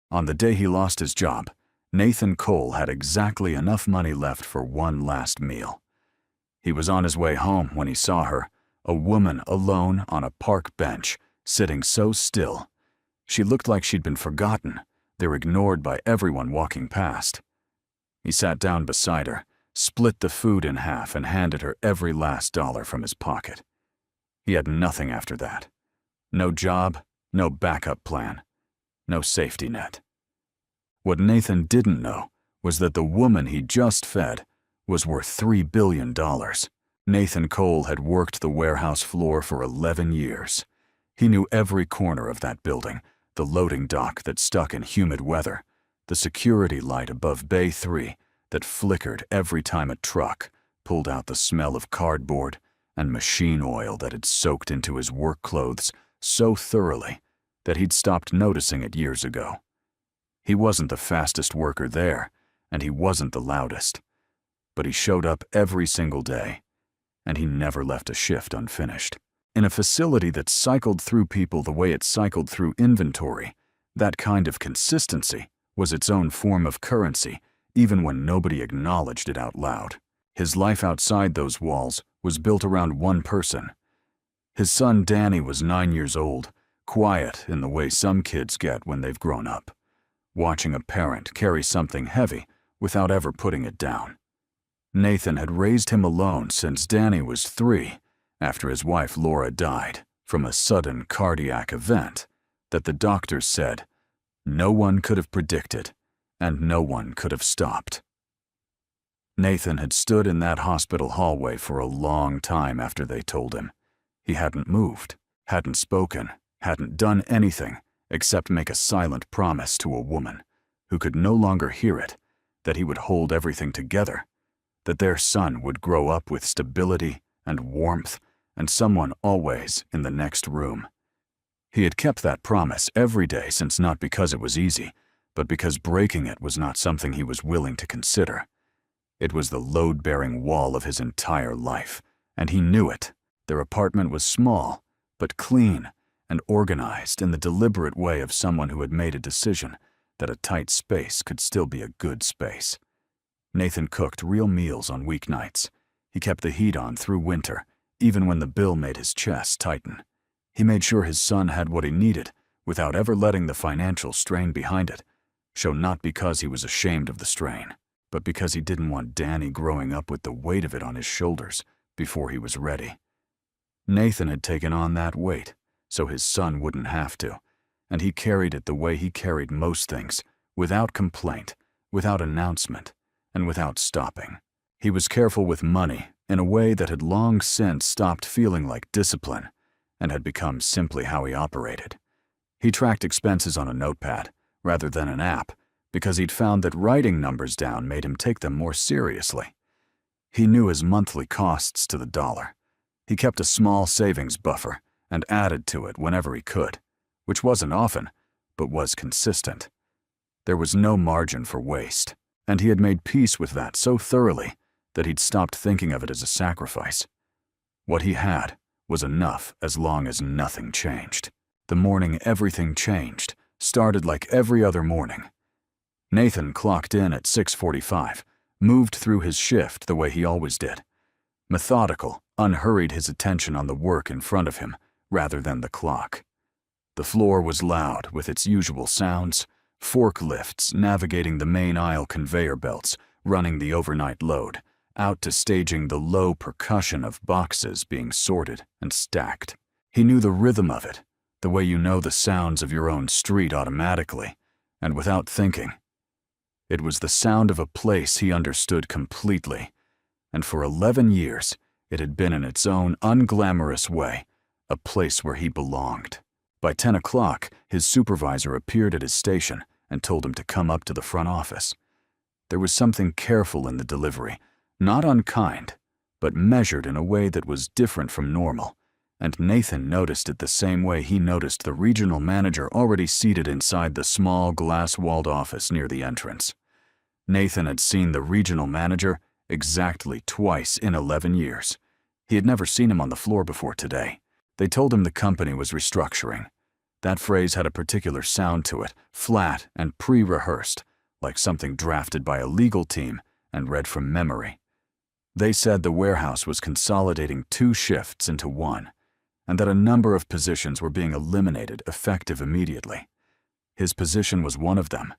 On the day he lost his job, Nathan Cole had exactly enough money left for one last meal. He was on his way home when he saw her, a woman alone on a park bench, sitting so still. She looked like she'd been forgotten. They were ignored by everyone walking past. He sat down beside her, split the food in half, and handed her every last dollar from his pocket. He had nothing after that. No job, no backup plan, no safety net. What Nathan didn't know was that the woman he just fed was worth $3 billion. Nathan Cole had worked the warehouse floor for 11 years. He knew every corner of that building, the loading dock that stuck in humid weather, the security light above Bay 3 that flickered every time a truck pulled out the smell of cardboard and machine oil that had soaked into his work clothes so thoroughly that he'd stopped noticing it years ago. He wasn't the fastest worker there, and he wasn't the loudest. But he showed up every single day, and he never left a shift unfinished. In a facility that cycled through people the way it cycled through inventory, that kind of consistency was its own form of currency, even when nobody acknowledged it out loud. His life outside those walls was built around one person. His son Danny was 9 years old, quiet in the way some kids get when they've grown up, watching a parent carry something heavy without ever putting it down. Nathan had raised him alone since Danny was 3, after his wife Laura died from a sudden cardiac event that the doctors said no one could have predicted and no one could have stopped. Nathan had stood in that hospital hallway for a long time after they told him. He hadn't moved, hadn't spoken, hadn't done anything except make a silent promise to a woman who could no longer hear it, that he would hold everything together, that their son would grow up with stability and warmth and someone always in the next room. He had kept that promise every day since, not because it was easy, but because breaking it was not something he was willing to consider. It was the load-bearing wall of his entire life, and he knew it. Their apartment was small, but clean and organized in the deliberate way of someone who had made a decision that a tight space could still be a good space. Nathan cooked real meals on weeknights. He kept the heat on through winter, even when the bill made his chest tighten. He made sure his son had what he needed without ever letting the financial strain behind it show, not because he was ashamed of the strain, but because he didn't want Danny growing up with the weight of it on his shoulders before he was ready. Nathan had taken on that weight so his son wouldn't have to, and he carried it the way he carried most things, without complaint, without announcement, and without stopping. He was careful with money in a way that had long since stopped feeling like discipline and had become simply how he operated. He tracked expenses on a notepad rather than an app because he'd found that writing numbers down made him take them more seriously. He knew his monthly costs to the dollar. He kept a small savings buffer and added to it whenever he could, which wasn't often, but was consistent. There was no margin for waste, and he had made peace with that so thoroughly that he'd stopped thinking of it as a sacrifice. What he had was enough as long as nothing changed. The morning everything changed started like every other morning. Nathan clocked in at 6:45, moved through his shift the way he always did. Methodical, unhurried, his attention on the work in front of him rather than the clock. The floor was loud with its usual sounds, forklifts navigating the main aisle conveyor belts, running the overnight load, out to staging the low percussion of boxes being sorted and stacked. He knew the rhythm of it, the way you know the sounds of your own street automatically, and without thinking. It was the sound of a place he understood completely, and for 11 years it had been in its own unglamorous way a place where he belonged. By 10 o'clock, his supervisor appeared at his station and told him to come up to the front office. There was something careful in the delivery, not unkind, but measured in a way that was different from normal, and Nathan noticed it the same way he noticed the regional manager already seated inside the small glass-walled office near the entrance. Nathan had seen the regional manager exactly twice in 11 years. He had never seen him on the floor before today. They told him the company was restructuring. That phrase had a particular sound to it, flat and pre-rehearsed, like something drafted by a legal team and read from memory. They said the warehouse was consolidating 2 shifts into 1, and that a number of positions were being eliminated effective immediately. His position was one of them.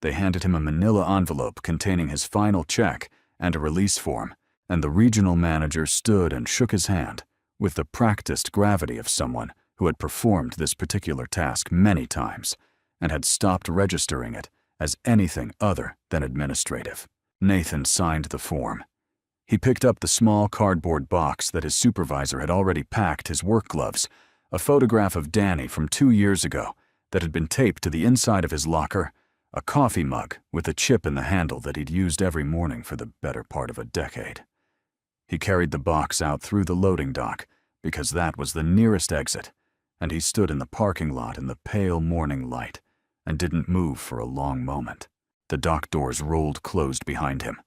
They handed him a manila envelope containing his final check and a release form, and the regional manager stood and shook his hand with the practiced gravity of someone who had performed this particular task many times and had stopped registering it as anything other than administrative. Nathan signed the form. He picked up the small cardboard box that his supervisor had already packed his work gloves, a photograph of Danny from 2 years ago that had been taped to the inside of his locker, a coffee mug with a chip in the handle that he'd used every morning for the better part of a decade. He carried the box out through the loading dock because that was the nearest exit, and he stood in the parking lot in the pale morning light and didn't move for a long moment. The dock doors rolled closed behind him.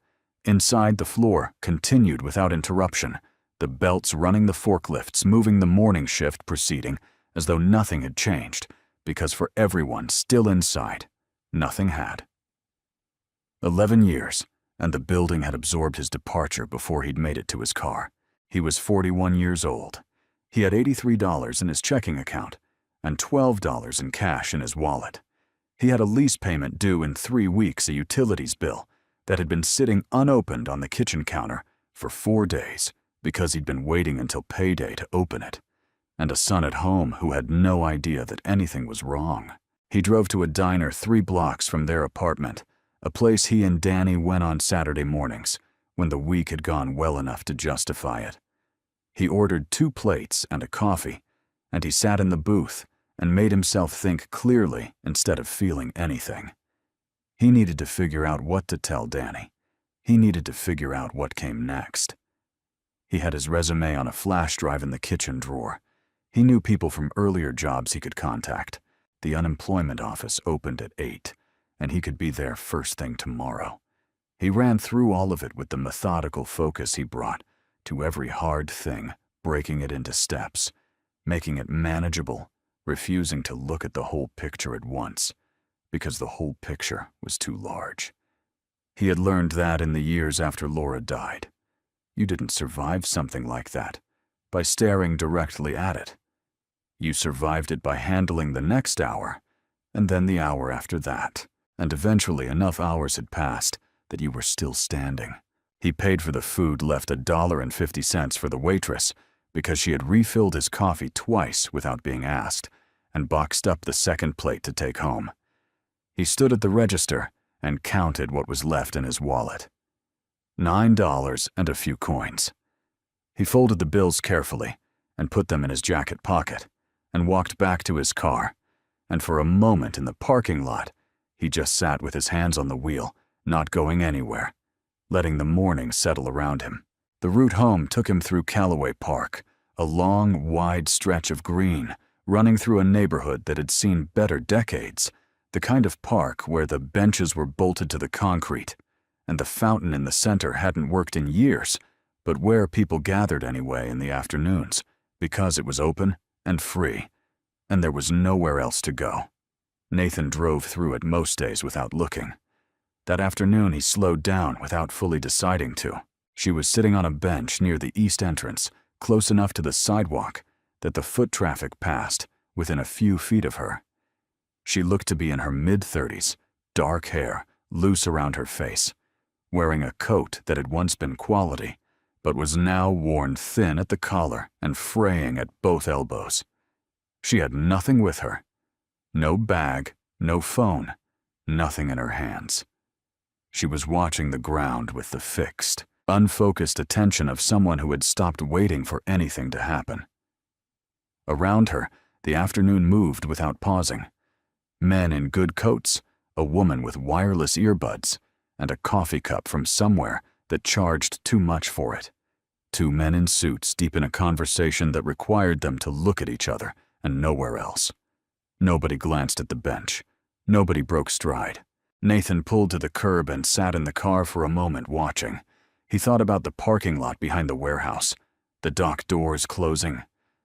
Inside, the floor continued without interruption, the belts running the forklifts, moving the morning shift proceeding as though nothing had changed, because for everyone still inside, nothing had. 11 years, and the building had absorbed his departure before he'd made it to his car. He was 41 years old. He had $83 in his checking account and $12 in cash in his wallet. He had a lease payment due in 3 weeks, a utilities bill that had been sitting unopened on the kitchen counter for 4 days because he'd been waiting until payday to open it, and a son at home who had no idea that anything was wrong. He drove to a diner 3 blocks from their apartment, a place he and Danny went on Saturday mornings when the week had gone well enough to justify it. He ordered 2 plates and a coffee, and he sat in the booth and made himself think clearly instead of feeling anything. He needed to figure out what to tell Danny. He needed to figure out what came next. He had his resume on a flash drive in the kitchen drawer. He knew people from earlier jobs he could contact. The unemployment office opened at 8, and he could be there first thing tomorrow. He ran through all of it with the methodical focus he brought to every hard thing, breaking it into steps, making it manageable, refusing to look at the whole picture at once, because the whole picture was too large. He had learned that in the years after Laura died. You didn't survive something like that by staring directly at it. You survived it by handling the next hour, and then the hour after that, and eventually enough hours had passed that you were still standing. He paid for the food, left $1.50 for the waitress because she had refilled his coffee twice without being asked, and boxed up the second plate to take home. He stood at the register and counted what was left in his wallet. $9 and a few coins. He folded the bills carefully and put them in his jacket pocket and walked back to his car, and for a moment in the parking lot, he just sat with his hands on the wheel, not going anywhere, letting the morning settle around him. The route home took him through Callaway Park, a long, wide stretch of green running through a neighborhood that had seen better decades, the kind of park where the benches were bolted to the concrete, and the fountain in the center hadn't worked in years, but where people gathered anyway in the afternoons, because it was open and free, and there was nowhere else to go. Nathan drove through it most days without looking. That afternoon he slowed down without fully deciding to. She was sitting on a bench near the east entrance, close enough to the sidewalk that the foot traffic passed within a few feet of her. She looked to be in her mid-30s, dark hair loose around her face, wearing a coat that had once been quality, but was now worn thin at the collar and fraying at both elbows. She had nothing with her. No bag, no phone, nothing in her hands. She was watching the ground with the fixed, unfocused attention of someone who had stopped waiting for anything to happen. Around her, the afternoon moved without pausing. Men in good coats, a woman with wireless earbuds, and a coffee cup from somewhere that charged too much for it. 2 men in suits deep in a conversation that required them to look at each other and nowhere else. Nobody glanced at the bench. Nobody broke stride. Nathan pulled to the curb and sat in the car for a moment watching. He thought about the parking lot behind the warehouse, the dock doors closing,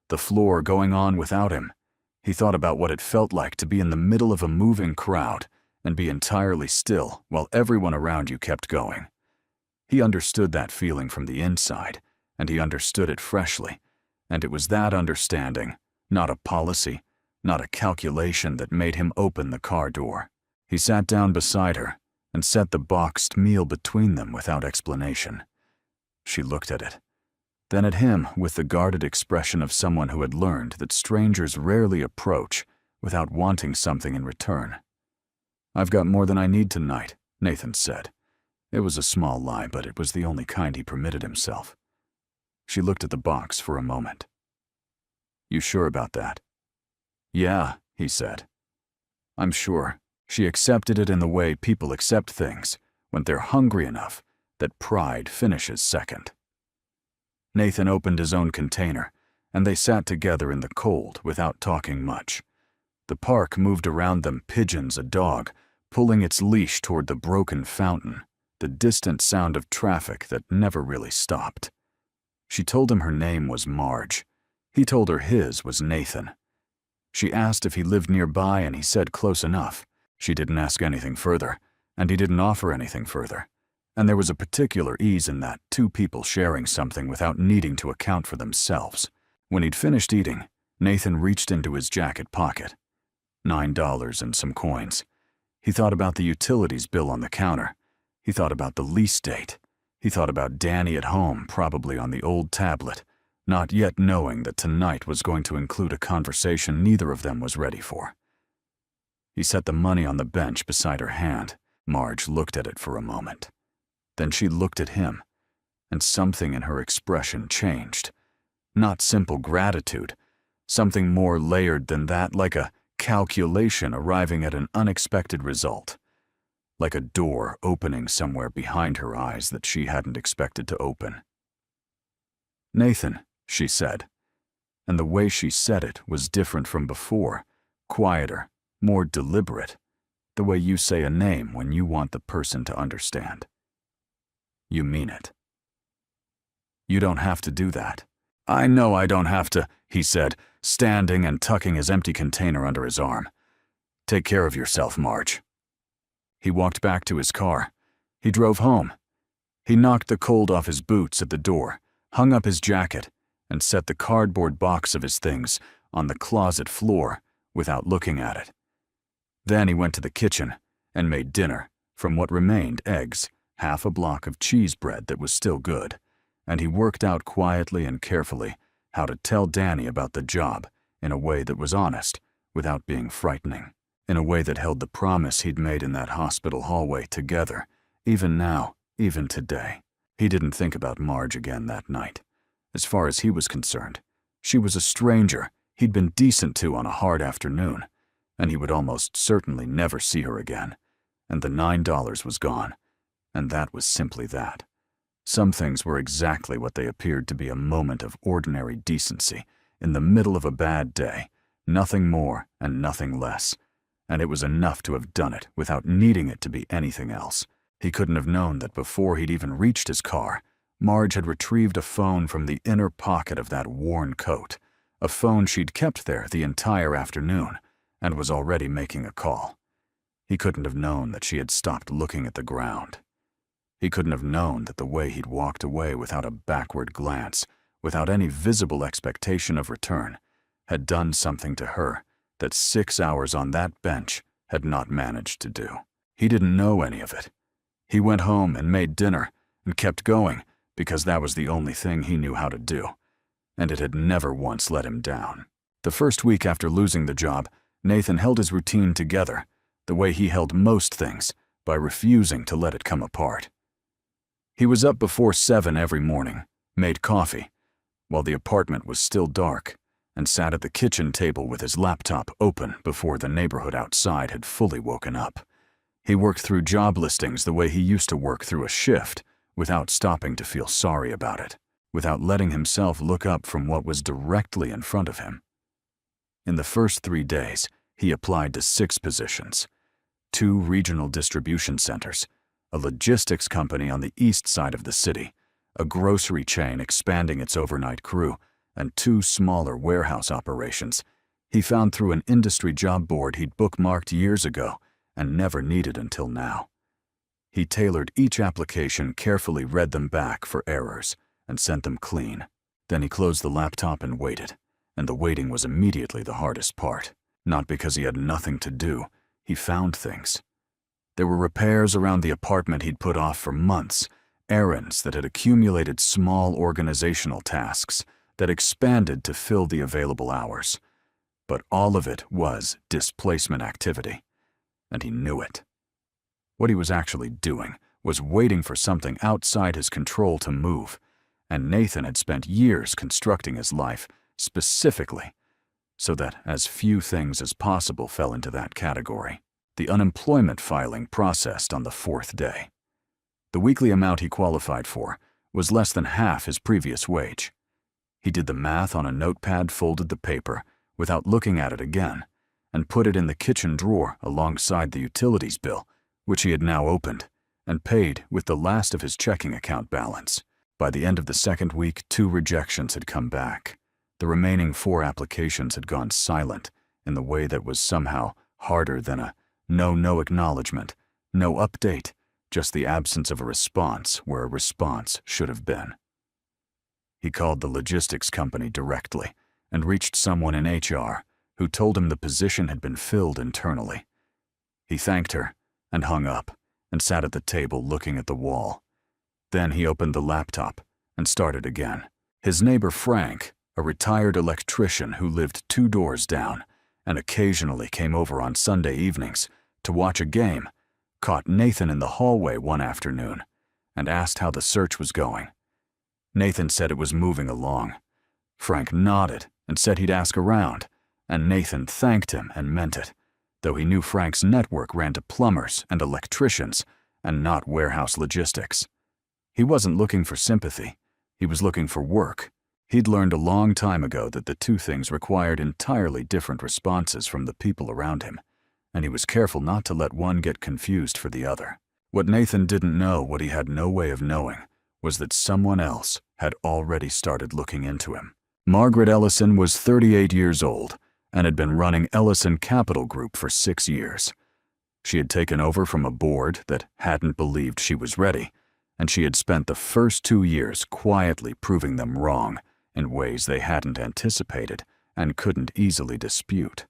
the floor going on without him, He thought about what it felt like to be in the middle of a moving crowd and be entirely still while everyone around you kept going. He understood that feeling from the inside, and he understood it freshly, and it was that understanding, not a policy, not a calculation, that made him open the car door. He sat down beside her and set the boxed meal between them without explanation. She looked at it, then at him with the guarded expression of someone who had learned that strangers rarely approach without wanting something in return. "I've got more than I need tonight," Nathan said. It was a small lie, but it was the only kind he permitted himself. She looked at the box for a moment. "You sure about that?" "Yeah," he said. "I'm sure." She accepted it in the way people accept things when they're hungry enough that pride finishes second. Nathan opened his own container, and they sat together in the cold without talking much. The park moved around them, pigeons, a dog, pulling its leash toward the broken fountain, the distant sound of traffic that never really stopped. She told him her name was Marge. He told her his was Nathan. She asked if he lived nearby, and he said close enough. She didn't ask anything further, and he didn't offer anything further. And there was a particular ease in that, two people sharing something without needing to account for themselves. When he'd finished eating, Nathan reached into his jacket pocket. $9 and some coins. He thought about the utilities bill on the counter. He thought about the lease date. He thought about Danny at home, probably on the old tablet, not yet knowing that tonight was going to include a conversation neither of them was ready for. He set the money on the bench beside her hand. Marge looked at it for a moment. Then she looked at him, and something in her expression changed. Not simple gratitude, something more layered than that, like a calculation arriving at an unexpected result. Like a door opening somewhere behind her eyes that she hadn't expected to open. "Nathan," she said, and the way she said it was different from before, quieter, more deliberate, the way you say a name when you want the person to understand. "You mean it." "You don't have to do that." "I know I don't have to," he said, standing and tucking his empty container under his arm. "Take care of yourself, Marge." He walked back to his car. He drove home. He knocked the cold off his boots at the door, hung up his jacket, and set the cardboard box of his things on the closet floor without looking at it. Then he went to the kitchen and made dinner from what remained: eggs, half a block of cheese bread that was still good, and he worked out quietly and carefully how to tell Danny about the job in a way that was honest without being frightening, in a way that held the promise he'd made in that hospital hallway together, even now, even today. He didn't think about Marge again that night. As far as he was concerned, she was a stranger he'd been decent to on a hard afternoon, and he would almost certainly never see her again. And the $9 was gone, and that was simply that. Some things were exactly what they appeared to be: a moment of ordinary decency in the middle of a bad day, nothing more and nothing less, and it was enough to have done it without needing it to be anything else. He couldn't have known that before he'd even reached his car, Marge had retrieved a phone from the inner pocket of that worn coat, a phone she'd kept there the entire afternoon, and was already making a call. He couldn't have known that she had stopped looking at the ground. He couldn't have known that the way he'd walked away without a backward glance, without any visible expectation of return, had done something to her that 6 hours on that bench had not managed to do. He didn't know any of it. He went home and made dinner and kept going because that was the only thing he knew how to do, and it had never once let him down. The first week after losing the job, Nathan held his routine together, the way he held most things, by refusing to let it come apart. He was up before 7 every morning, made coffee, while the apartment was still dark, and sat at the kitchen table with his laptop open before the neighborhood outside had fully woken up. He worked through job listings the way he used to work through a shift, without stopping to feel sorry about it, without letting himself look up from what was directly in front of him. In the first 3 days, he applied to 6 positions: 2 regional distribution centers, a logistics company on the east side of the city, a grocery chain expanding its overnight crew, and 2 smaller warehouse operations. He found through an industry job board he'd bookmarked years ago and never needed until now. He tailored each application, carefully read them back for errors, and sent them clean. Then he closed the laptop and waited, and the waiting was immediately the hardest part. Not because he had nothing to do, he found things. There were repairs around the apartment he'd put off for months, errands that had accumulated small organizational tasks that expanded to fill the available hours. But all of it was displacement activity, and he knew it. What he was actually doing was waiting for something outside his control to move, and Nathan had spent years constructing his life specifically so that as few things as possible fell into that category. The unemployment filing processed on the 4th day. The weekly amount he qualified for was less than half his previous wage. He did the math on a notepad, folded the paper without looking at it again, and put it in the kitchen drawer alongside the utilities bill, which he had now opened, and paid with the last of his checking account balance. By the end of the 2nd week, 2 rejections had come back. The remaining 4 applications had gone silent in the way that was somehow harder than a no acknowledgement, no update, just the absence of a response where a response should have been. He called the logistics company directly and reached someone in HR who told him the position had been filled internally. He thanked her and hung up and sat at the table looking at the wall. Then he opened the laptop and started again. His neighbor Frank, a retired electrician who lived 2 doors down and occasionally came over on Sunday evenings to watch a game, caught Nathan in the hallway one afternoon and asked how the search was going. Nathan said it was moving along. Frank nodded and said he'd ask around, and Nathan thanked him and meant it, though he knew Frank's network ran to plumbers and electricians and not warehouse logistics. He wasn't looking for sympathy. He was looking for work. He'd learned a long time ago that the 2 things required entirely different responses from the people around him, and he was careful not to let one get confused for the other. What Nathan didn't know, what he had no way of knowing, was that someone else had already started looking into him. Margaret Ellison was 38 years old and had been running Ellison Capital Group for 6 years. She had taken over from a board that hadn't believed she was ready, and she had spent the first 2 years quietly proving them wrong in ways they hadn't anticipated and couldn't easily dispute.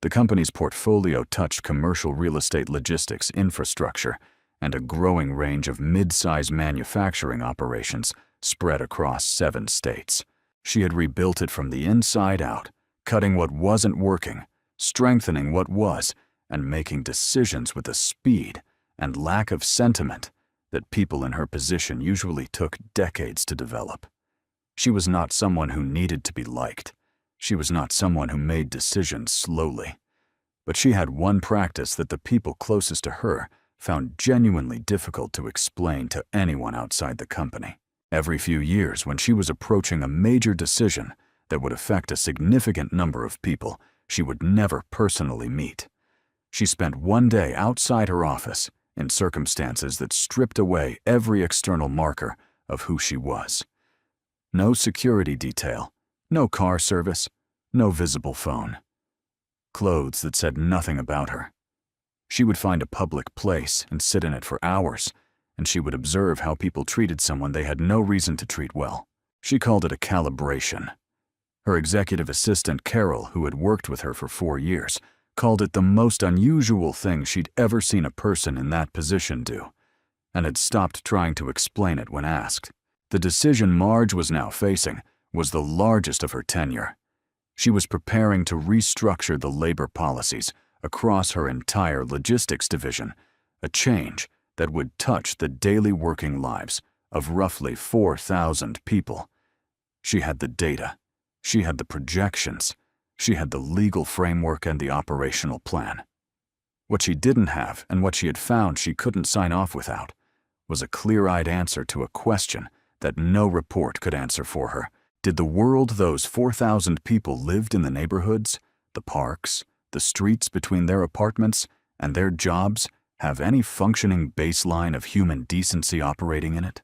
The company's portfolio touched commercial real estate, logistics, infrastructure, and a growing range of mid-size manufacturing operations spread across 7 states. She had rebuilt it from the inside out, cutting what wasn't working, strengthening what was, and making decisions with a speed and lack of sentiment that people in her position usually took decades to develop. She was not someone who needed to be liked. She was not someone who made decisions slowly. But she had one practice that the people closest to her found genuinely difficult to explain to anyone outside the company. Every few years, when she was approaching a major decision that would affect a significant number of people she would never personally meet, she spent one day outside her office in circumstances that stripped away every external marker of who she was. No security detail, no car service, no visible phone. Clothes that said nothing about her. She would find a public place and sit in it for hours, and she would observe how people treated someone they had no reason to treat well. She called it a calibration. Her executive assistant, Carol, who had worked with her for 4 years, called it the most unusual thing she'd ever seen a person in that position do, and had stopped trying to explain it when asked. The decision Marge was now facing was the largest of her tenure. She was preparing to restructure the labor policies across her entire logistics division, a change that would touch the daily working lives of roughly 4,000 people. She had the data, she had the projections, she had the legal framework and the operational plan. What she didn't have, and what she had found she couldn't sign off without, was a clear-eyed answer to a question that no report could answer for her. Did the world those 4,000 people lived in the neighborhoods, the parks, the streets between their apartments, and their jobs have any functioning baseline of human decency operating in it?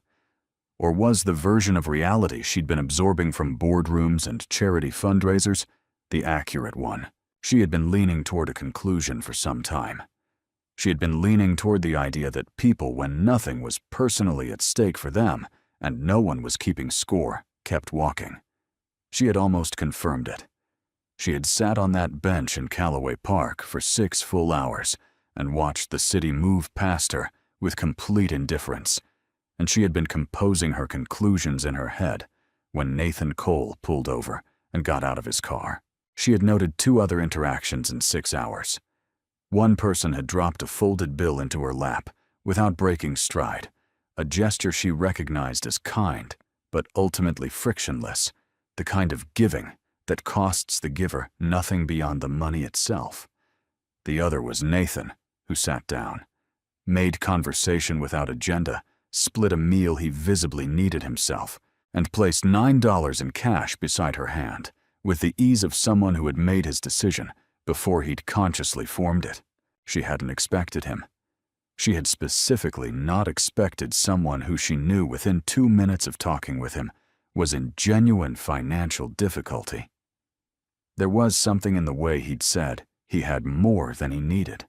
Or was the version of reality she'd been absorbing from boardrooms and charity fundraisers the accurate one. She had been leaning toward a conclusion for some time. She had been leaning toward the idea that people, when nothing was personally at stake for them and no one was keeping score, kept walking. She had almost confirmed it. She had sat on that bench in Callaway Park for 6 full hours and watched the city move past her with complete indifference, and she had been composing her conclusions in her head when Nathan Cole pulled over and got out of his car. She had noted 2 other interactions in 6 hours. One person had dropped a folded bill into her lap without breaking stride, a gesture she recognized as kind, but ultimately frictionless, the kind of giving that costs the giver nothing beyond the money itself. The other was Nathan, who sat down, made conversation without agenda, split a meal he visibly needed himself, and placed $9 in cash beside her hand, with the ease of someone who had made his decision before he'd consciously formed it. She hadn't expected him. She had specifically not expected someone who she knew within 2 minutes of talking with him was in genuine financial difficulty. There was something in the way he'd said he had more than he needed.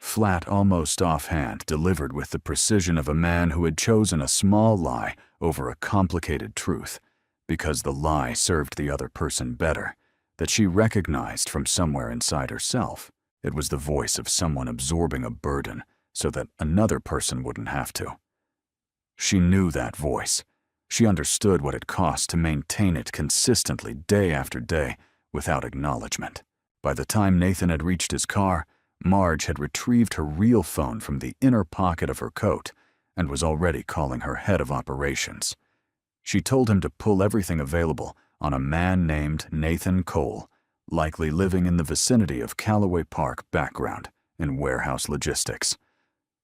Flat, almost offhand, delivered with the precision of a man who had chosen a small lie over a complicated truth, because the lie served the other person better, that she recognized from somewhere inside herself. It was the voice of someone absorbing a burden so that another person wouldn't have to. She knew that voice. She understood what it cost to maintain it consistently day after day without acknowledgement. By the time Nathan had reached his car, Marge had retrieved her real phone from the inner pocket of her coat and was already calling her head of operations. She told him to pull everything available on a man named Nathan Cole, likely living in the vicinity of Callaway Park background in warehouse logistics.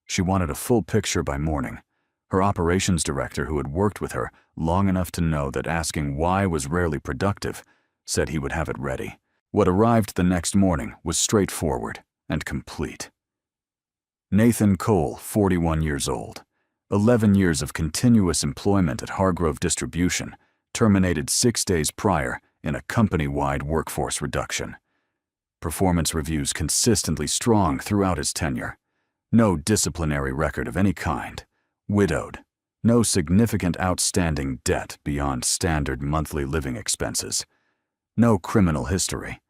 She wanted a full picture by morning. Her operations director, who had worked with her long enough to know that asking why was rarely productive, said he would have it ready. What arrived the next morning was straightforward and complete. Nathan Cole, 41 years old, 11 years of continuous employment at Hargrove Distribution, terminated 6 days prior in a company-wide workforce reduction. Performance reviews consistently strong throughout his tenure. No disciplinary record of any kind. Widowed. No significant outstanding debt beyond standard monthly living expenses. No criminal history.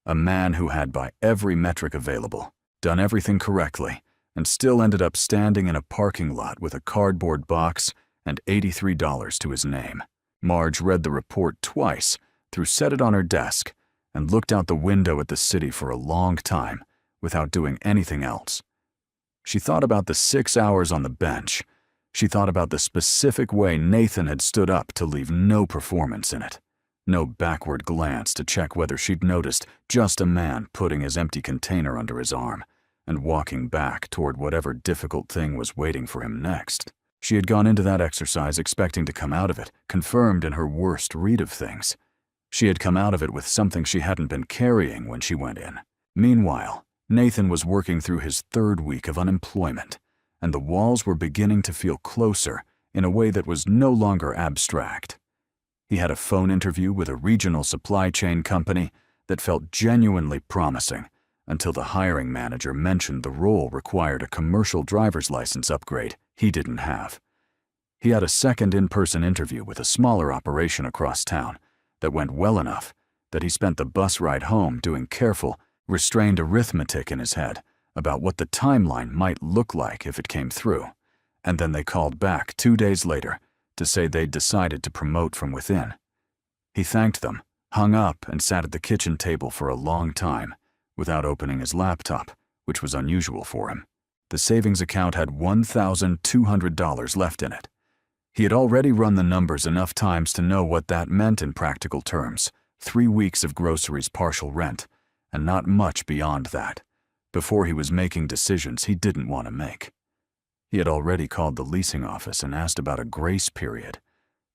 A man who had, by every metric available, done everything correctly, and still ended up standing in a parking lot with a cardboard box and $83 to his name. Marge read the report twice, set it on her desk, and looked out the window at the city for a long time without doing anything else. She thought about the 6 hours on the bench. She thought about the specific way Nathan had stood up to leave no performance in it. No backward glance to check whether she'd noticed just a man putting his empty container under his arm and walking back toward whatever difficult thing was waiting for him next. She had gone into that exercise expecting to come out of it confirmed in her worst read of things. She had come out of it with something she hadn't been carrying when she went in. Meanwhile, Nathan was working through his 3rd week of unemployment, and the walls were beginning to feel closer in a way that was no longer abstract. He had a phone interview with a regional supply chain company that felt genuinely promising until the hiring manager mentioned the role required a commercial driver's license upgrade he didn't have. He had a second in-person interview with a smaller operation across town that went well enough that he spent the bus ride home doing careful, restrained arithmetic in his head about what the timeline might look like if it came through, and then they called back 2 days later to say they'd decided to promote from within. He thanked them, hung up, and sat at the kitchen table for a long time without opening his laptop, which was unusual for him. The savings account had $1,200 left in it. He had already run the numbers enough times to know what that meant in practical terms: 3 weeks of groceries, partial rent, and not much beyond that, before he was making decisions he didn't want to make. He had already called the leasing office and asked about a grace period.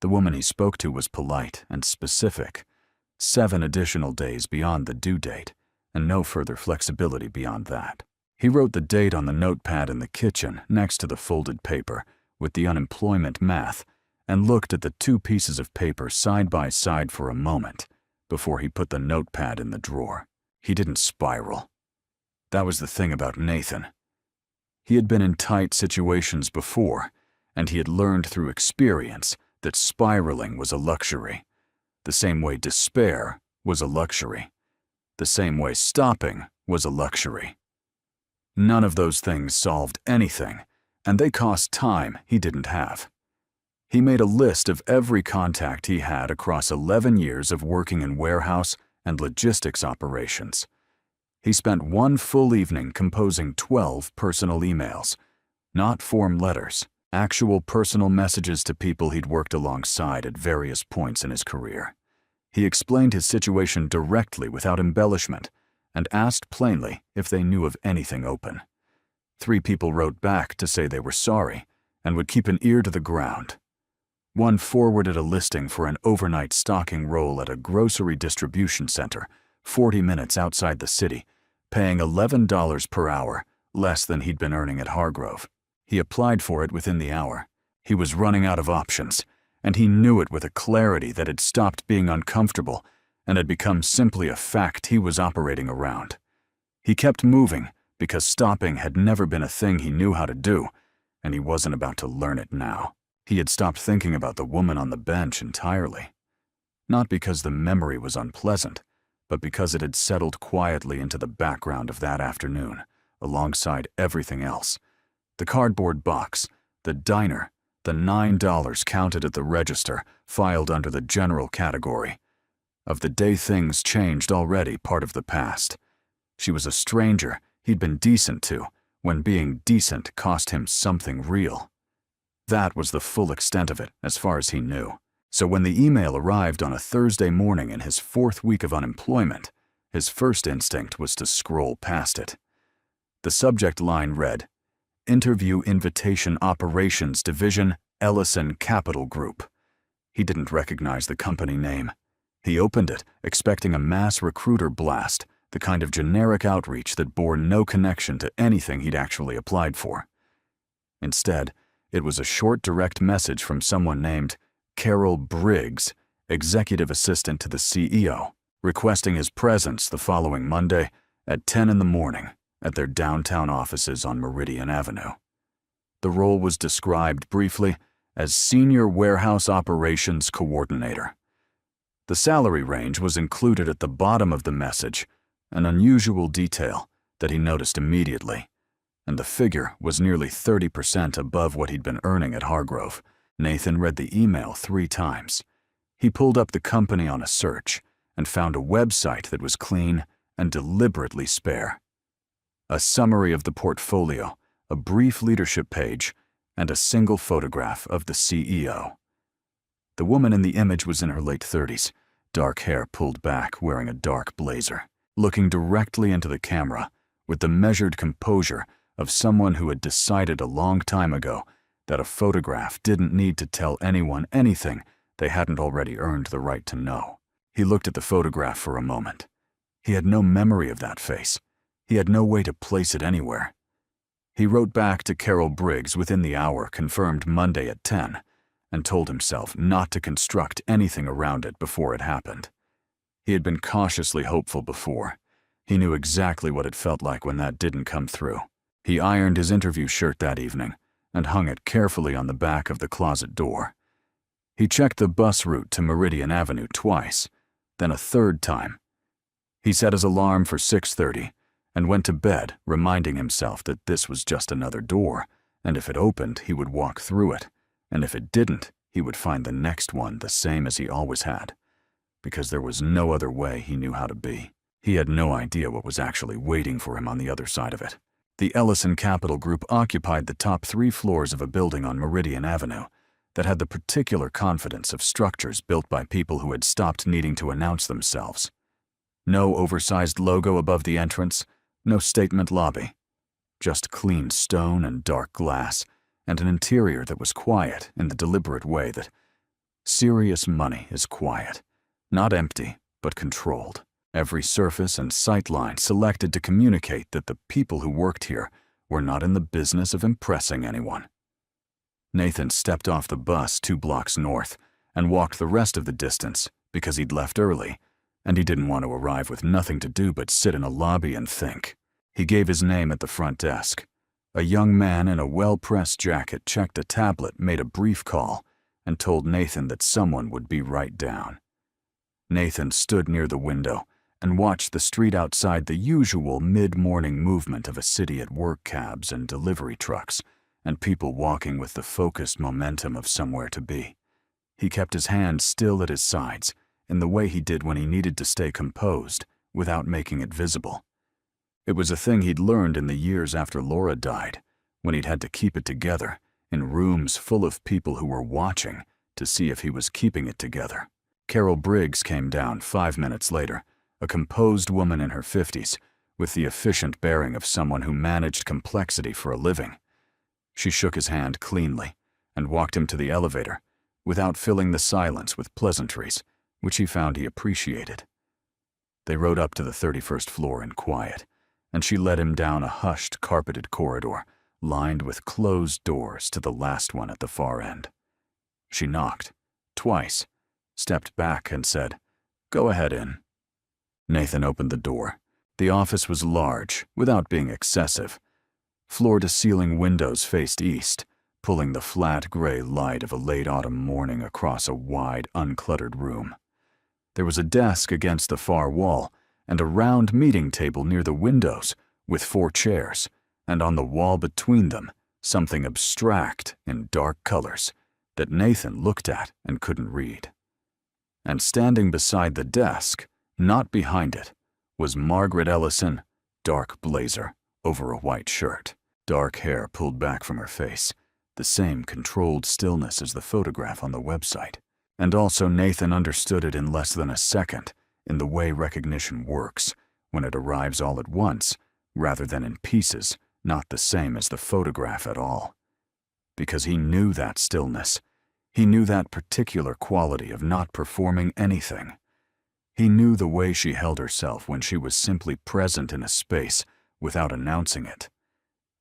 The woman he spoke to was polite and specific: 7 additional days beyond the due date, and no further flexibility beyond that. He wrote the date on the notepad in the kitchen next to the folded paper with the unemployment math and looked at the 2 pieces of paper side by side for a moment before he put the notepad in the drawer. He didn't spiral. That was the thing about Nathan. He had been in tight situations before, and he had learned through experience that spiraling was a luxury, the same way despair was a luxury, the same way stopping was a luxury. None of those things solved anything, and they cost time he didn't have. He made a list of every contact he had across 11 years of working in warehouse and logistics operations. He spent one full evening composing 12 personal emails, not form letters, actual personal messages to people he'd worked alongside at various points in his career. He explained his situation directly without embellishment and asked plainly if they knew of anything open. 3 people wrote back to say they were sorry and would keep an ear to the ground. One forwarded a listing for an overnight stocking role at a grocery distribution center 40 minutes outside the city, paying $11 per hour, less than he'd been earning at Hargrove. He applied for it within the hour. He was running out of options, and he knew it with a clarity that had stopped being uncomfortable and had become simply a fact he was operating around. He kept moving because stopping had never been a thing he knew how to do, and he wasn't about to learn it now. He had stopped thinking about the woman on the bench entirely. Not because the memory was unpleasant, but because it had settled quietly into the background of that afternoon, alongside everything else. The cardboard box, the diner, the $9 counted at the register, filed under the general category. Of the day things changed already part of the past. She was a stranger he'd been decent to, when being decent cost him something real. That was the full extent of it, as far as he knew. So when the email arrived on a Thursday morning in his 4th week of unemployment, his first instinct was to scroll past it. The subject line read, "Interview Invitation Operations Division, Ellison Capital Group." He didn't recognize the company name. He opened it, expecting a mass recruiter blast, the kind of generic outreach that bore no connection to anything he'd actually applied for. Instead, it was a short direct message from someone named Carol Briggs, executive assistant to the CEO, requesting his presence the following Monday at 10 in the morning at their downtown offices on Meridian Avenue. The role was described briefly as Senior Warehouse Operations Coordinator. The salary range was included at the bottom of the message, an unusual detail that he noticed immediately, and the figure was nearly 30% above what he'd been earning at Hargrove. Nathan read the email 3 times. He pulled up the company on a search and found a website that was clean and deliberately spare. A summary of the portfolio, a brief leadership page, and a single photograph of the CEO. The woman in the image was in her late 30s, dark hair pulled back, wearing a dark blazer, looking directly into the camera with the measured composure of someone who had decided a long time ago that a photograph didn't need to tell anyone anything they hadn't already earned the right to know. He looked at the photograph for a moment. He had no memory of that face. He had no way to place it anywhere. He wrote back to Carol Briggs within the hour, confirmed Monday at 10, and told himself not to construct anything around it before it happened. He had been cautiously hopeful before. He knew exactly what it felt like when that didn't come through. He ironed his interview shirt that evening and hung it carefully on the back of the closet door. He checked the bus route to Meridian Avenue twice, then a 3rd time. He set his alarm for 6:30 and went to bed, reminding himself that this was just another door, and if it opened, he would walk through it, and if it didn't, he would find the next one the same as he always had, because there was no other way he knew how to be. He had no idea what was actually waiting for him on the other side of it. The Ellison Capital Group occupied the top 3 floors of a building on Meridian Avenue that had the particular confidence of structures built by people who had stopped needing to announce themselves. No oversized logo above the entrance, no statement lobby. Just clean stone and dark glass, and an interior that was quiet in the deliberate way that serious money is quiet, not empty, but controlled. Every surface and sightline selected to communicate that the people who worked here were not in the business of impressing anyone. Nathan stepped off the bus 2 blocks north and walked the rest of the distance, because he'd left early, and he didn't want to arrive with nothing to do but sit in a lobby and think. He gave his name at the front desk. A young man in a well-pressed jacket checked a tablet, made a brief call, and told Nathan that someone would be right down. Nathan stood near the window and watched the street outside the usual mid-morning movement of a city at work, cabs and delivery trucks, and people walking with the focused momentum of somewhere to be. He kept his hands still at his sides, in the way he did when he needed to stay composed, without making it visible. It was a thing he'd learned in the years after Laura died, when he'd had to keep it together, in rooms full of people who were watching to see if he was keeping it together. Carol Briggs came down 5 minutes later, a composed woman in her 50s, with the efficient bearing of someone who managed complexity for a living. She shook his hand cleanly and walked him to the elevator, without filling the silence with pleasantries, which he found he appreciated. They rode up to the 31st floor in quiet, and she led him down a hushed, carpeted corridor, lined with closed doors to the last one at the far end. She knocked, twice, stepped back and said, "Go ahead in." Nathan opened the door. The office was large, without being excessive. Floor-to-ceiling windows faced east, pulling the flat gray light of a late autumn morning across a wide, uncluttered room. There was a desk against the far wall, and a round meeting table near the windows, with 4 chairs, and on the wall between them, something abstract in dark colors that Nathan looked at and couldn't read. And standing beside the desk, not behind it, was Margaret Ellison, dark blazer over a white shirt, dark hair pulled back from her face, the same controlled stillness as the photograph on the website. And also Nathan understood it in less than a second, in the way recognition works, when it arrives all at once, rather than in pieces, not the same as the photograph at all. Because he knew that stillness. He knew that particular quality of not performing anything. He knew the way she held herself when she was simply present in a space without announcing it.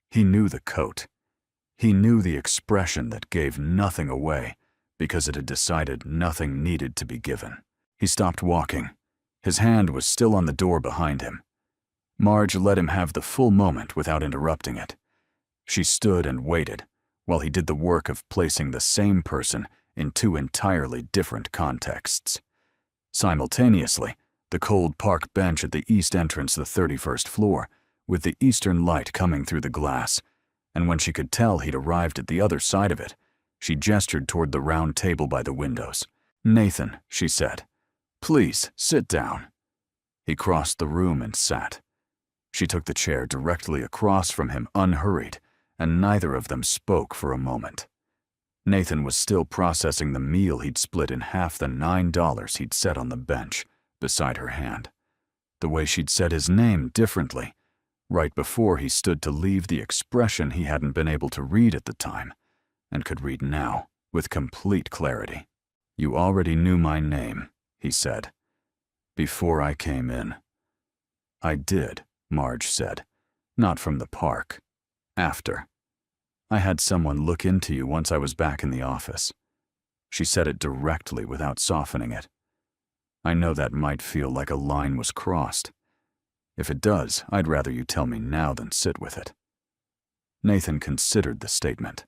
He knew the coat. He knew the expression that gave nothing away because it had decided nothing needed to be given. He stopped walking. His hand was still on the door behind him. Marge let him have the full moment without interrupting it. She stood and waited while he did the work of placing the same person in 2 entirely different contexts. Simultaneously, the cold park bench at the east entrance of the 31st floor, with the eastern light coming through the glass, and when she could tell he'd arrived at the other side of it, she gestured toward the round table by the windows. "Nathan," she said, "please sit down." He crossed the room and sat. She took the chair directly across from him, unhurried, and neither of them spoke for a moment. Nathan was still processing the meal he'd split in half the $9 he'd set on the bench beside her hand. The way she'd said his name differently, right before he stood to leave, the expression he hadn't been able to read at the time, and could read now with complete clarity. "You already knew my name," he said, "before I came in." "I did," Marge said, "not from the park. After. I had someone look into you once I was back in the office." She said it directly without softening it. "I know that might feel like a line was crossed. If it does, I'd rather you tell me now than sit with it." Nathan considered the statement.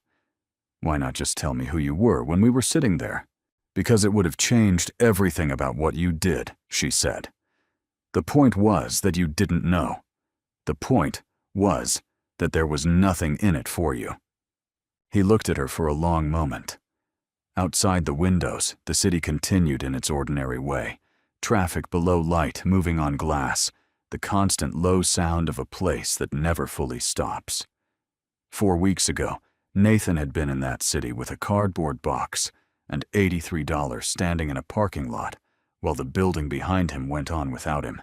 "Why not just tell me who you were when we were sitting there?" "Because it would have changed everything about what you did," she said. "The point was that you didn't know. The point was that there was nothing in it for you." He looked at her for a long moment. Outside the windows, the city continued in its ordinary way, traffic below light moving on glass, the constant low sound of a place that never fully stops. 4 weeks ago, Nathan had been in that city with a cardboard box and $83 standing in a parking lot, while the building behind him went on without him.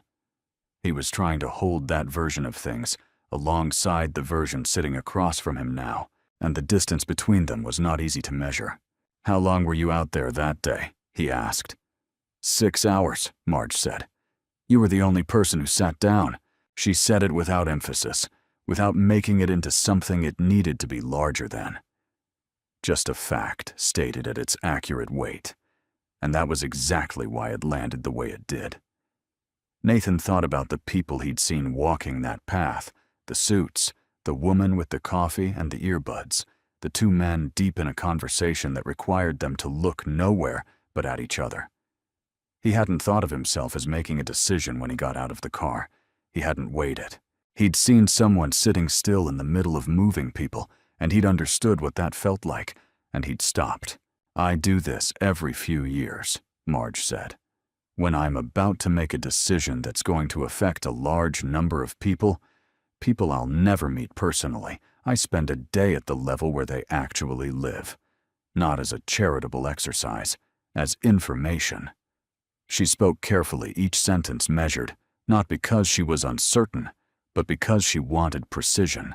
He was trying to hold that version of things alongside the version sitting across from him now, and the distance between them was not easy to measure. "How long were you out there that day?" he asked. 6 hours, Marge said. "You were the only person who sat down." She said it without emphasis, without making it into something it needed to be larger than. Just a fact stated at its accurate weight, and that was exactly why it landed the way it did. Nathan thought about the people he'd seen walking that path, the suits, the woman with the coffee and the earbuds, the two men deep in a conversation that required them to look nowhere but at each other. He hadn't thought of himself as making a decision when he got out of the car. He hadn't weighed it. He'd seen someone sitting still in the middle of moving people, and he'd understood what that felt like, and he'd stopped. "I do this every few years," Marge said. "When I'm about to make a decision that's going to affect a large number of people I'll never meet personally, I spend a day at the level where they actually live. Not as a charitable exercise, as information." She spoke carefully, each sentence measured, not because she was uncertain, but because she wanted precision.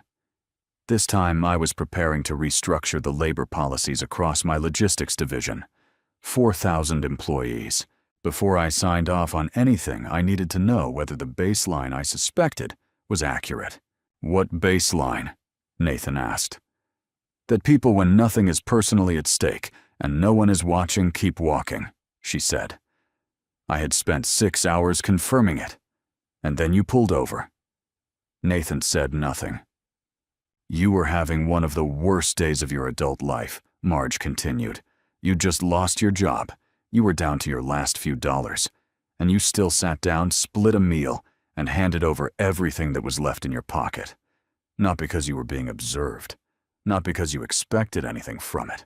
"This time I was preparing to restructure the labor policies across my logistics division. 4,000 employees. Before I signed off on anything, I needed to know whether the baseline I suspected was accurate." "What baseline?" Nathan asked. "That people, when nothing is personally at stake and no one is watching, keep walking," she said. "I had spent 6 hours confirming it. And then you pulled over." Nathan said nothing. "You were having one of the worst days of your adult life," Marge continued. "You just lost your job. You were down to your last few dollars. And you still sat down, split a meal, and handed over everything that was left in your pocket. Not because you were being observed. Not because you expected anything from it.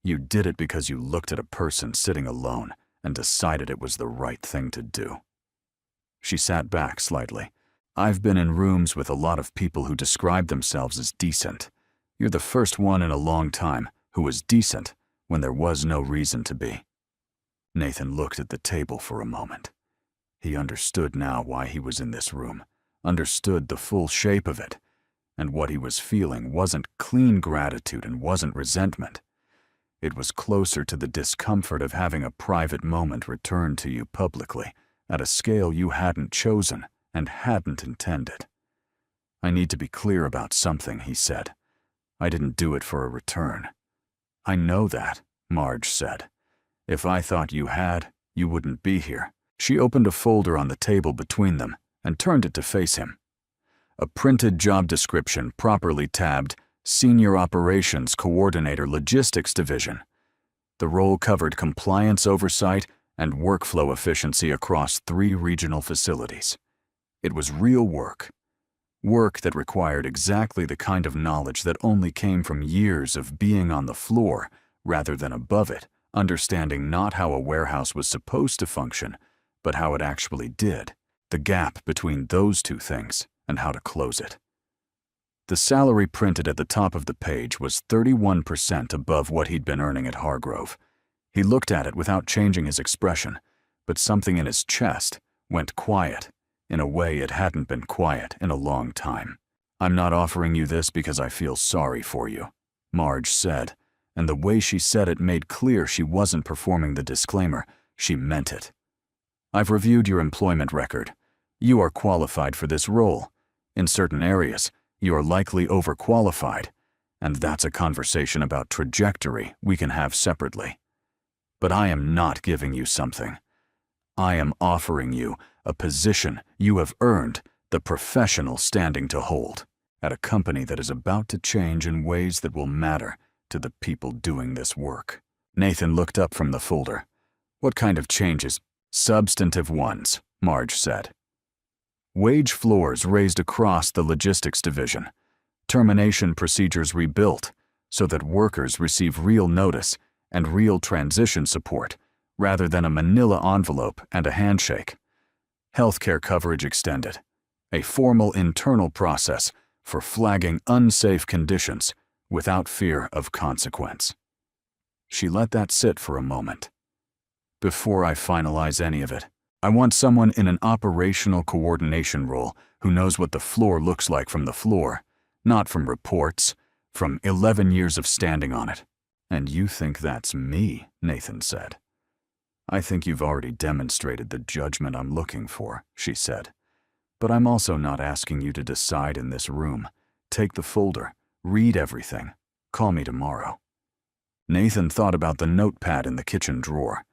You did it because you looked at a person sitting alone and decided it was the right thing to do." She sat back slightly. "I've been in rooms with a lot of people who describe themselves as decent. You're the first one in a long time who was decent when there was no reason to be." Nathan looked at the table for a moment. He understood now why he was in this room, understood the full shape of it, and what he was feeling wasn't clean gratitude and wasn't resentment. It was closer to the discomfort of having a private moment returned to you publicly, at a scale you hadn't chosen and hadn't intended. "I need to be clear about something," he said. "I didn't do it for a return." "I know that," Marge said. "If I thought you had, you wouldn't be here." She opened a folder on the table between them and turned it to face him. A printed job description properly tabbed Senior Operations Coordinator Logistics Division. The role covered compliance oversight and workflow efficiency across 3 regional facilities. It was real work. Work that required exactly the kind of knowledge that only came from years of being on the floor rather than above it, understanding not how a warehouse was supposed to function, but how it actually did, the gap between those two things, and how to close it. The salary printed at the top of the page was 31% above what he'd been earning at Hargrove. He looked at it without changing his expression, but something in his chest went quiet in a way it hadn't been quiet in a long time. "I'm not offering you this because I feel sorry for you," Marge said, and the way she said it made clear she wasn't performing the disclaimer, she meant it. "I've reviewed your employment record. You are qualified for this role. In certain areas, you are likely overqualified, and that's a conversation about trajectory we can have separately. But I am not giving you something. I am offering you a position you have earned the professional standing to hold at a company that is about to change in ways that will matter to the people doing this work." Nathan looked up from the folder. "What kind of changes?" "Substantive ones," Marge said. "Wage floors raised across the logistics division. Termination procedures rebuilt so that workers receive real notice and real transition support rather than a manila envelope and a handshake. Healthcare coverage extended. A formal internal process for flagging unsafe conditions without fear of consequence." She let that sit for a moment. "Before I finalize any of it, I want someone in an operational coordination role who knows what the floor looks like from the floor, not from reports, from 11 years of standing on it." "And you think that's me," Nathan said. "I think you've already demonstrated the judgment I'm looking for," she said. "But I'm also not asking you to decide in this room. Take the folder, read everything, call me tomorrow." Nathan thought about the notepad in the kitchen drawer,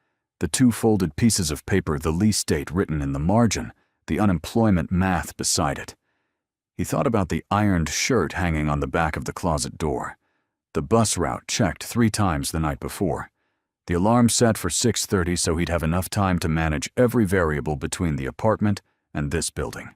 the 2 folded pieces of paper, the lease date written in the margin, the unemployment math beside it. He thought about the ironed shirt hanging on the back of the closet door, the bus route checked 3 times the night before, the alarm set for 6:30 so he'd have enough time to manage every variable between the apartment and this building.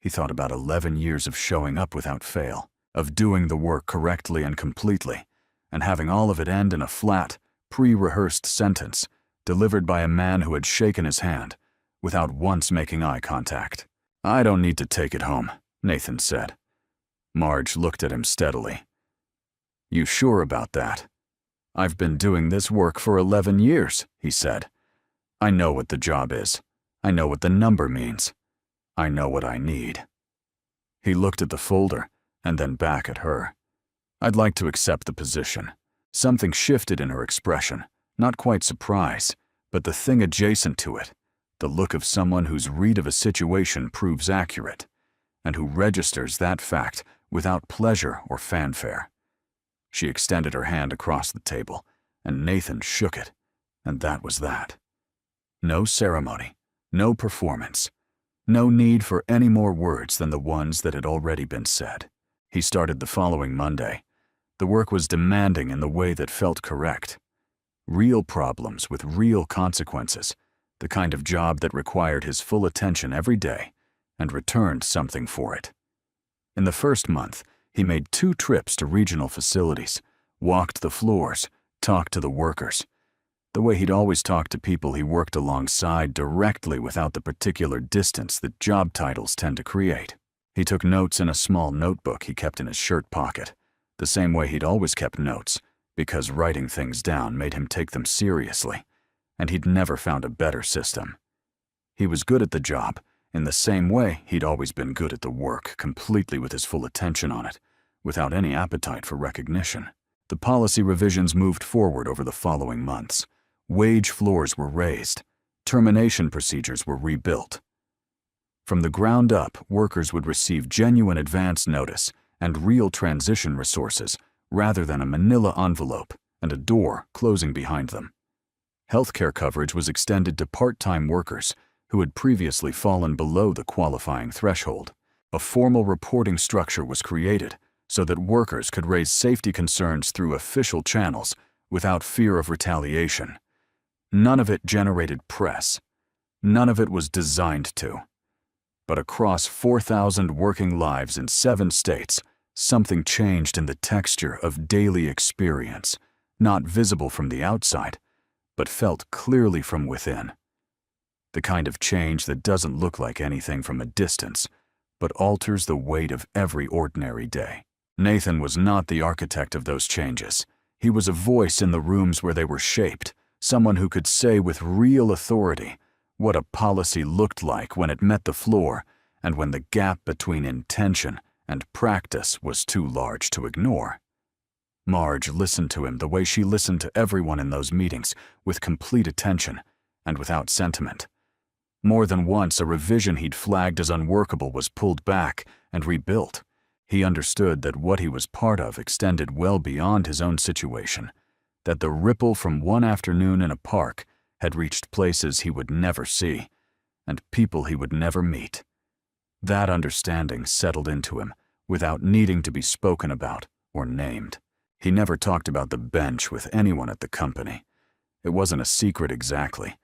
He thought about 11 years of showing up without fail, of doing the work correctly and completely, and having all of it end in a flat, pre-rehearsed sentence delivered by a man who had shaken his hand without once making eye contact. "I don't need to take it home," Nathan said. Marge looked at him steadily. "You sure about that?" "I've been doing this work for 11 years, he said. "I know what the job is. I know what the number means. I know what I need." He looked at the folder and then back at her. "I'd like to accept the position." Something shifted in her expression, not quite surprise, but the thing adjacent to it, the look of someone whose read of a situation proves accurate, and who registers that fact without pleasure or fanfare. She extended her hand across the table, and Nathan shook it, and that was that. No ceremony, no performance, no need for any more words than the ones that had already been said. He started the following Monday. The work was demanding in the way that felt correct. Real problems with real consequences, the kind of job that required his full attention every day and returned something for it. In the first month, he made 2 trips to regional facilities, walked the floors, talked to the workers, the way he'd always talked to people he worked alongside directly without the particular distance that job titles tend to create. He took notes in a small notebook he kept in his shirt pocket, the same way he'd always kept notes, because writing things down made him take them seriously, and he'd never found a better system. He was good at the job, in the same way he'd always been good at the work, completely with his full attention on it, without any appetite for recognition. The policy revisions moved forward over the following months. Wage floors were raised. Termination procedures were rebuilt. From the ground up, workers would receive genuine advance notice and real transition resources rather than a manila envelope and a door closing behind them. Healthcare coverage was extended to part-time workers who had previously fallen below the qualifying threshold. A formal reporting structure was created so that workers could raise safety concerns through official channels without fear of retaliation. None of it generated press. None of it was designed to. But across 4,000 working lives in 7 states, something changed in the texture of daily experience, not visible from the outside, but felt clearly from within. The kind of change that doesn't look like anything from a distance, but alters the weight of every ordinary day. Nathan was not the architect of those changes. He was a voice in the rooms where they were shaped, someone who could say with real authority what a policy looked like when it met the floor and when the gap between intention and practice was too large to ignore. Marge listened to him the way she listened to everyone in those meetings, with complete attention and without sentiment. More than once, a revision he'd flagged as unworkable was pulled back and rebuilt. He understood that what he was part of extended well beyond his own situation, that the ripple from one afternoon in a park had reached places he would never see and people he would never meet. That understanding settled into him without needing to be spoken about or named. He never talked about the bench with anyone at the company. It wasn't a secret exactly,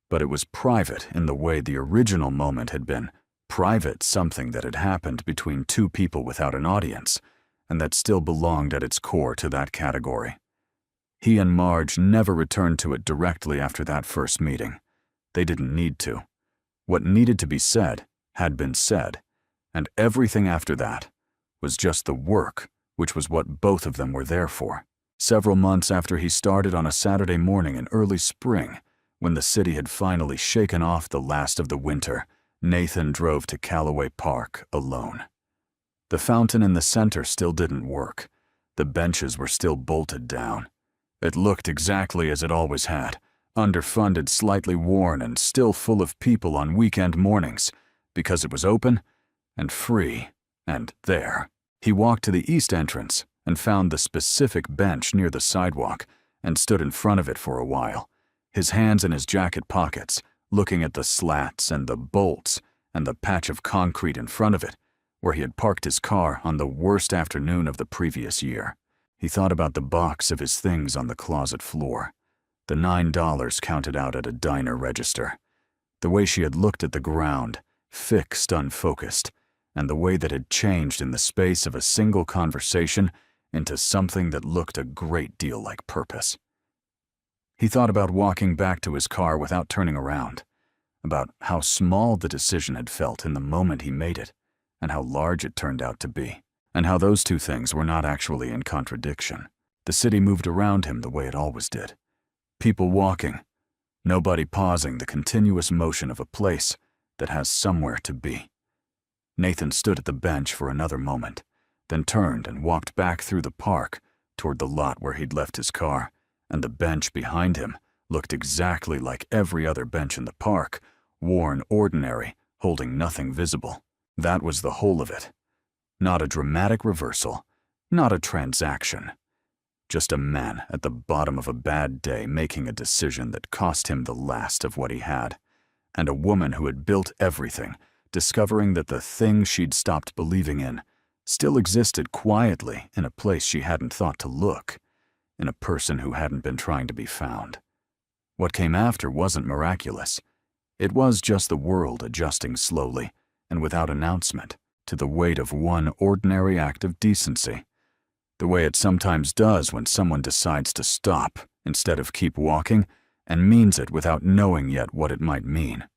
but it was private in the way the original moment had been private, something that had happened between 2 people without an audience, and that still belonged at its core to that category. He and Marge never returned to it directly after that first meeting. They didn't need to. What needed to be said had been said, and everything after that was just the work, which was what both of them were there for. Several months after he started on a Saturday morning in early spring, when the city had finally shaken off the last of the winter, Nathan drove to Callaway Park alone. The fountain in the center still didn't work. The benches were still bolted down. It looked exactly as it always had, underfunded, slightly worn, and still full of people on weekend mornings, because it was open and free and there. He walked to the east entrance and found the specific bench near the sidewalk and stood in front of it for a while, his hands in his jacket pockets, looking at the slats and the bolts and the patch of concrete in front of it, where he had parked his car on the worst afternoon of the previous year. He thought about the box of his things on the closet floor, the $9 counted out at a diner register, the way she had looked at the ground, fixed, unfocused, and the way that had changed in the space of a single conversation into something that looked a great deal like purpose. He thought about walking back to his car without turning around, about how small the decision had felt in the moment he made it, and how large it turned out to be, and how those two things were not actually in contradiction. The city moved around him the way it always did. People walking, nobody pausing the continuous motion of a place that has somewhere to be. Nathan stood at the bench for another moment, then turned and walked back through the park toward the lot where he'd left his car, and the bench behind him looked exactly like every other bench in the park, worn ordinary, holding nothing visible. That was the whole of it. Not a dramatic reversal, not a transaction. Just a man at the bottom of a bad day making a decision that cost him the last of what he had, and a woman who had built everything, discovering that the thing she'd stopped believing in still existed quietly in a place she hadn't thought to look, in a person who hadn't been trying to be found. What came after wasn't miraculous. It was just the world adjusting slowly and without announcement to the weight of one ordinary act of decency, the way it sometimes does when someone decides to stop instead of keep walking and means it without knowing yet what it might mean.